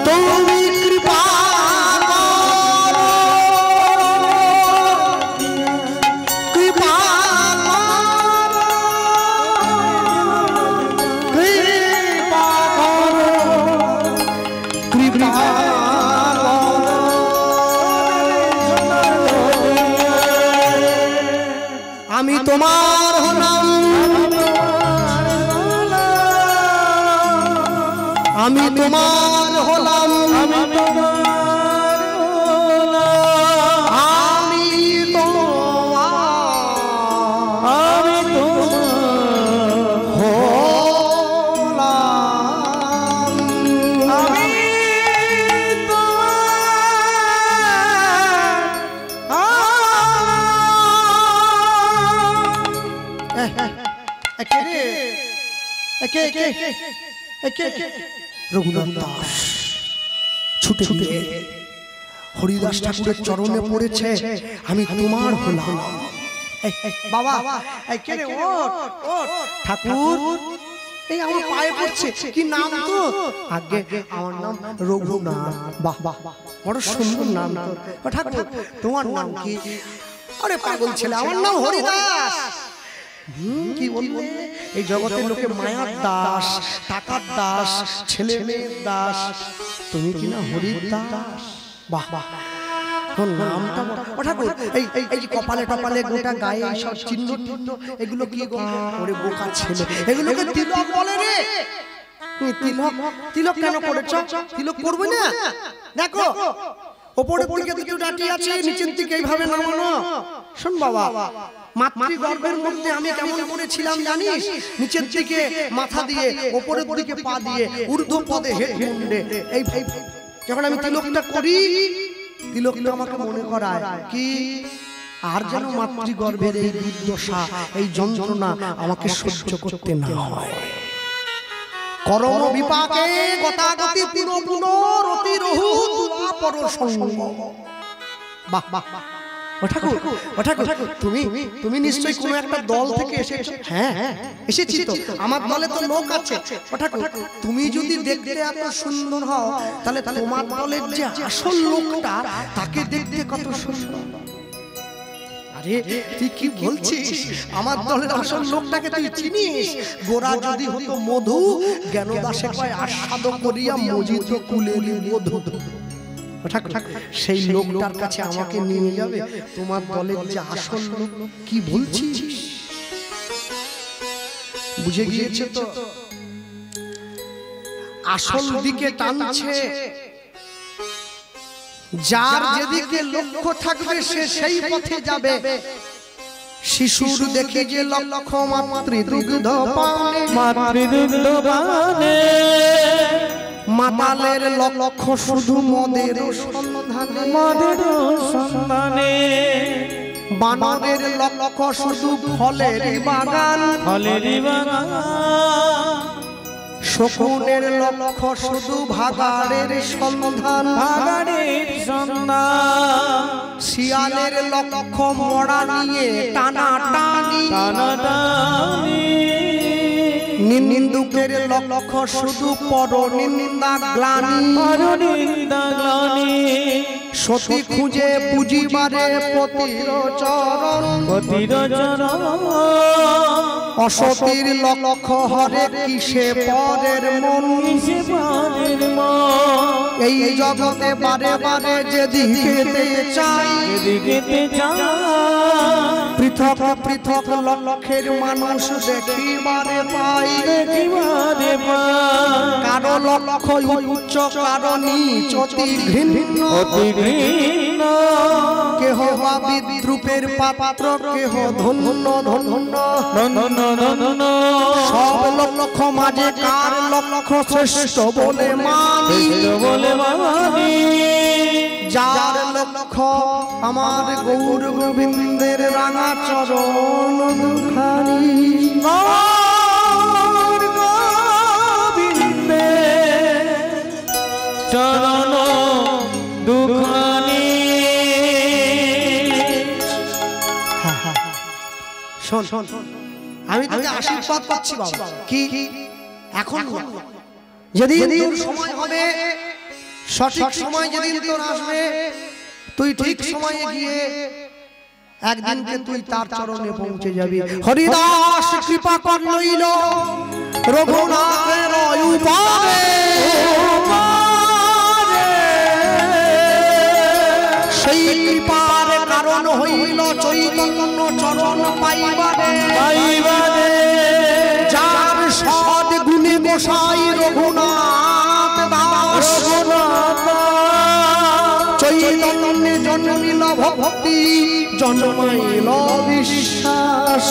তুমি কৃপা কৃপা কৃপা কৃপা আমি তোমার হলাম, আমি তোমার হলাম, আমি তোমার হলাম, আমি তোমার, আমি তোমার হলাম, আমি রঘুনাথ দাস ছুটে ছুটে হরিদাস ঠাকুরের চরণে পড়েছে, আমি তোমার হলাম। বাবা কে রে? ঠাকুর এই আমার পায়ে পড়ছে, কি নাম তো? আগে আমার নাম রঘুনাথ। বাহ বাহ, বড় সুন্দর নাম তো। ঠাকুর তোমার নাম কি? আরে পাগল ছেলে, আমার নাম হরিদাস। কি বলবে? এই জগতের লোকে মায়ার দাস, টাকার দাস, ছেলে মেয়ের দাস, তুমি কি না হরিদাস? বাহ বাহ, তোর নামটা ঠাকুর। এই যে কপালে টপালে গোটা গায়ে সব চিহ্ন টিহ্ন, এগুলো কি গো? ওরে বোকা ছেলে, এগুলোকে তিলক বলে রে। তিলক তিলক কেন করেছ? তিলক করবে না? দেখো ওপরের দিকে দুটো ডাটি আছে, নিচের দিকে এইভাবে নামানো। শোন বাবা, মাতৃগর্ভের মধ্যে আমি কেমন করেছিলাম জানিস? নিচের দিকে মাথা দিয়ে, ওপরের দিকে পা দিয়ে, ঊর্ধ্ব পদে হেড মুন্ডে। এই যখন আমি তিলকটা করি, তিলকটা আমাকে মনে করায় কি আর যেন মাতৃগর্ভের এই দুর্দশা, এই যন্ত্রণা আমাকে সহ্য করতে না হয়। করম বিপাকে গতাগতি পুনঃ রতি রহু দুরাপর সঙ্গ। বাহ বাহ, ও ঠাকুর, ও ঠাকুর, তুমি নিশ্চয়ই কোনো একটা দল থেকে এসেছো। হ্যাঁ এসেছি তো, আমার দলে তো লোক আছে। ও ঠাকুর, তুমি যদি দেখতে এত সুন্দর হও, তাহলে তোমার দলের যে আসল লোকটা, তাকে দেখতে কত সুন্দর। আরে তুই কি বলছিস? আমার দলের আসল লোকটাকে তুই চিনিস? গোরা যদি হতো মধু, জ্ঞানদাসে কয় আস্বাদ করিয়া মজিত কুলেলি মধু। সেই লোকটার কাছে আমাকে নিয়ে যাবে? তোমার দলের যে আসল লোক, কি বলছিস? বুঝে গিয়েছে তো? আসল দিকে টানছে, যার যেদিকে লক্ষ্য থাকবে সে সেই পথে যাবে। শিশুর দেখে যে লক্ষ্য মাতৃদুগ্ধ পানে, মাতৃদুগ্ধ পানে, মাতালের লক্ষ্য শুধু মদের সন্ধানে, মদের সন্ধানে, বানরের লক্ষ্য শুধু ফলের বাগান, ফলের বাগান, শকুনের লক্ষ্য শুধু ভাগাড়ের সন্ধান, ভাগাড়ের সন্ধান, শিয়ালের লক্ষ্য মরা নিয়ে টানাটানি, টানাটানি, নিন্দুকের লক্ষ্য শুধু পরনিন্দা গ্লানি, পরনিন্দা গ্লানি, সতী খুঁজে পুজিবারে পতির চরণ, পতির চরণ, অসতীর লক্ষ্য হরে কিসে পরের মন, কিসে পরের মন। এই জগতে বারে বারে যেদিকে চাই, যেদিকে চাই, পৃথক পৃথক লক্ষ্যের মানুষ দেখিবারে পাই, দেখিবারে পাই। কারো লক্ষ্য উচ্চ, কারো নিচ, অতি ঘৃণ্য, অতি ঘৃণ্য, কেহ বা বিদ্রুপের পাত্র, কেহ ধন্য ধন্য ধন্য ধন্য। সব লক্ষ্য মাঝে কার লক্ষ্য শ্রেষ্ঠ বলে মানি, বলে মানি। যার লক্ষ্য আমার গৌর গোবিন্দের রাঙা চরণ দুখানি, গৌর গোবিন্দের চরণ দুখানি। শোন শোন, আমি তোকে আশীর্বাদ পাচ্ছি বাবা। কি এখন যেদিন তোর সময় হবে, সঠিক সময় যেদিন তোর আসবে, তুই ঠিক সময়ে গিয়ে একদিনকে তুই তার চরণে পৌঁছে যাবি। হরিদাস কৃপা করলইল রঘুনাথের উপারে, সেই কৃপার কারণ হইল চৈতন্য চরণ পাইবারে যার সদ গুণে গোসাই রঘুনাথ দাস চৈতন্যে জন্মিল ভক্তি জন্মাইল বিশ্বাস